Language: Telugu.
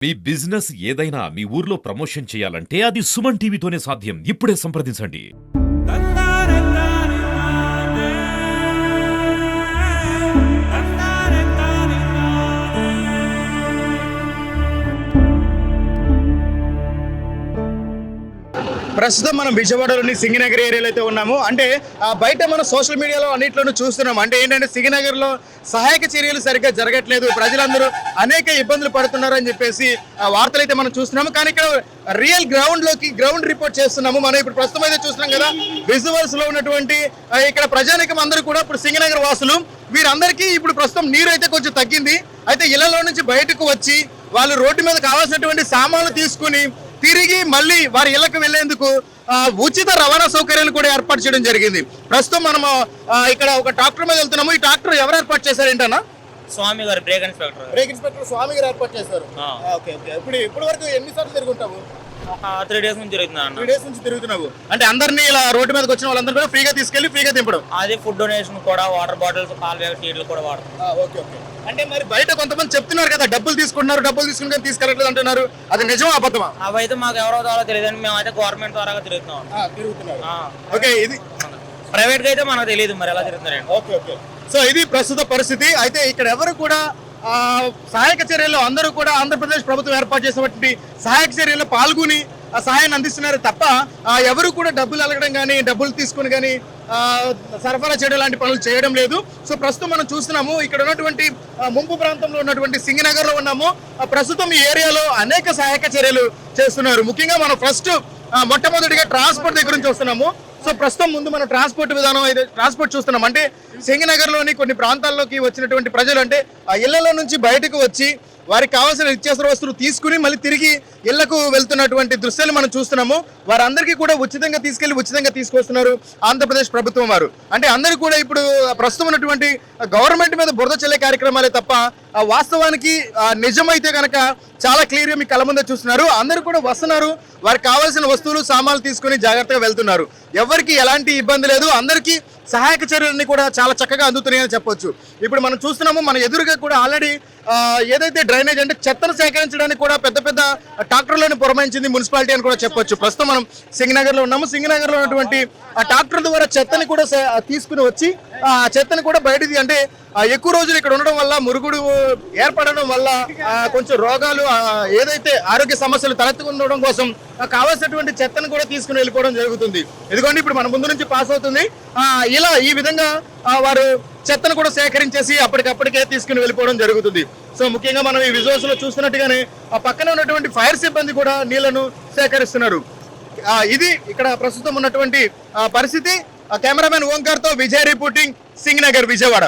మీ బిజినెస్ ఏదైనా మీ ఊర్లో ప్రమోషన్ చేయాలంటే అది సుమన్ టీవీతోనే సాధ్యం. ఇప్పుడే సంప్రదించండి. ప్రస్తుతం మనం విజయవాడలోని సింగనగర్ ఏరియాలో అయితే ఉన్నాము. అంటే బయట మనం సోషల్ మీడియాలో అన్నిట్లోనూ చూస్తున్నాం. అంటే ఏంటంటే సింగనగర్లో సహాయక చర్యలు సరిగ్గా జరగట్లేదు, ప్రజలందరూ అనేక ఇబ్బందులు పడుతున్నారు అని చెప్పేసి వార్తలు అయితే మనం చూస్తున్నాము. కానీ ఇక్కడ రియల్ గ్రౌండ్ రిపోర్ట్ చేస్తున్నాము. మనం ఇప్పుడు ప్రస్తుతం అయితే చూస్తున్నాం కదా, విజువల్స్ లో ఉన్నటువంటి ఇక్కడ ప్రజానికం అందరూ కూడా ఇప్పుడు సింగనగర్ వాసులు. వీరందరికీ ఇప్పుడు ప్రస్తుతం నీరు అయితే కొంచెం తగ్గింది. అయితే ఇళ్లలో నుంచి బయటకు వచ్చి వాళ్ళు రోడ్డు మీద కావాల్సినటువంటి సామాన్లు తీసుకుని తిరిగి మళ్ళీ వారి ఇళ్లకు వెళ్లేందుకు ఉచిత రవాణా సౌకర్యాలు కూడా ఏర్పాటు చేయడం జరిగింది. ప్రస్తుతం మనము ఇక్కడ ఒక ట్రాక్టర్ మీద వెళ్తున్నాము. ఈ ట్రాక్టర్ ఎవరు ఏర్పాటు చేశారు ఏంటన్నా? స్వామి గారు బ్రేక్ ఇన్స్పెక్టర్ స్వామి గారు ఏర్పాటు చేశారు. ఇప్పుడు వరకు ఎన్నిసార్లు తిరుగుంటావు? 3 డేస్ నుంచి తిరుగుతున్నాను. 3 డేస్ నుంచి తిరుగుతున్నావు అంటే అందరినీ ఇలా రోడ్డు మీదకి వచ్చిన వాళ్ళందరూ కూడా ఫ్రీగా తీసుకెళ్లి ఫ్రీగా దింపడం. అదే ఫుడ్ డొనేషన్ కూడా, వాటర్ బాటిల్స్, పాలు బ్యాగ్, టీలు కూడా వాడతాం. అంటే మరి బయట కొంతమంది చెప్తున్నారు కదా, డబ్బులు తీసుకుని కానీ తీసుకెళ్ళట్లేదు అంటున్నారు. అది నిజమా అబద్ధమా? అవైతే మాకు ఎవరో ద్వారా తెలియదు. మేమైతే గవర్నమెంట్ ద్వారా తిరుగుతున్నాం. ఓకే, ఇది ప్రైవేట్ గా అయితే మనకు తెలియదు మరి ఎలా తిరుగుతున్నారండి. ఓకే. సో ఇది ప్రస్తుత పరిస్థితి. అయితే ఇక్కడ ఎవరు కూడా సహాయక చర్యల్లో అందరూ కూడా ఆంధ్రప్రదేశ్ ప్రభుత్వం ఏర్పాటు చేసినటువంటి సహాయక చర్యల్లో పాల్గొని ఆ సహాయాన్ని అందిస్తున్నారు తప్ప ఎవరు కూడా డబ్బులు అలగడం కానీ, డబ్బులు తీసుకుని కానీ సరఫరా చేయడం లాంటి పనులు చేయడం లేదు. సో ప్రస్తుతం మనం చూస్తున్నాము, ఇక్కడ ఉన్నటువంటి ముంపు ప్రాంతంలో ఉన్నటువంటి సింగనగర్ లో ఉన్నాము. ప్రస్తుతం ఈ ఏరియాలో అనేక సహాయక చర్యలు చేస్తున్నారు. ముఖ్యంగా మనం ఫస్ట్ మొట్టమొదటిగా ట్రాన్స్పోర్ట్ దగ్గర నుంచి వస్తున్నాము. సో ప్రస్తుతం ముందు మనం ట్రాన్స్పోర్ట్ విధానం అయితే ట్రాన్స్పోర్ట్ చూస్తున్నాం. అంటే సింగనగర్ లోని కొన్ని ప్రాంతాల్లోకి వచ్చినటువంటి ప్రజలు అంటే ఆ ఇళ్లలో నుంచి బయటకు వచ్చి వారికి కావాల్సిన నిత్యావసర వస్తువులు తీసుకుని మళ్ళీ తిరిగి ఇళ్లకు వెళ్తున్నటువంటి దృశ్యాలు మనం చూస్తున్నాము. వారందరికీ కూడా ఉచితంగా తీసుకెళ్లి ఉచితంగా తీసుకొస్తున్నారు ఆంధ్రప్రదేశ్ ప్రభుత్వం వారు. అంటే అందరూ కూడా ఇప్పుడు ప్రస్తుతం ఉన్నటువంటి గవర్నమెంట్ మీద బురద చల్లే కార్యక్రమాలే తప్ప వాస్తవానికి నిజమైతే కనుక చాలా క్లియర్గా మీ కళ్ళ ముందే చూస్తున్నారు. అందరూ కూడా వస్తున్నారు, వారికి కావాల్సిన వస్తువులు సామాన్లు తీసుకుని జాగ్రత్తగా వెళ్తున్నారు. ఎవరికి ఎలాంటి ఇబ్బంది లేదు. అందరికీ సహాయక చర్యలన్నీ కూడా చాలా చక్కగా అందుతున్నాయని చెప్పొచ్చు. ఇప్పుడు మనం చూస్తున్నాము, మన ఎదురుగా కూడా ఆల్రెడీ ఏదైతే డ్రైనేజ్ అంటే చెత్తను సేకరించడానికి కూడా పెద్ద పెద్ద ట్రాక్టర్లను పురమాయించింది మున్సిపాలిటీ అని కూడా చెప్పొచ్చు. ప్రస్తుతం మనం సింగనగర్ లో ఉన్నాము. సింగనగర్ లో ఉన్నటువంటి ఆ ట్రాక్టర్ ద్వారా చెత్తని కూడా తీసుకుని వచ్చి ఆ చెత్తని కూడా బయటది అంటే ఎక్కువ రోజులు ఇక్కడ ఉండడం వల్ల, మురుగుడు ఏర్పడడం వల్ల కొంచెం రోగాలు ఏదైతే ఆరోగ్య సమస్యలు తలెత్తుకుండడం కోసం కావాల్సినటువంటి చెత్తను కూడా తీసుకుని వెళ్ళిపోవడం జరుగుతుంది. ఎందుకంటే ఇప్పుడు మన ముందు నుంచి పాస్ అవుతుంది. ఇలా ఈ విధంగా వారు చెత్తను కూడా సేకరించేసి అప్పటికప్పటికే తీసుకుని వెళ్ళిపోవడం జరుగుతుంది. సో ముఖ్యంగా మనం ఈ విజువల్స్ లో చూస్తున్నట్టుగానే ఆ పక్కన ఉన్నటువంటి ఫైర్ సిబ్బంది కూడా నీళ్లను సేకరిస్తున్నారు. ఇది ఇక్కడ ప్రస్తుతం ఉన్నటువంటి పరిస్థితి. కెమెరామెన్ ఓంకార్ తో విజయ్ రిపోర్టింగ్, సింగనగర్, విజయవాడ.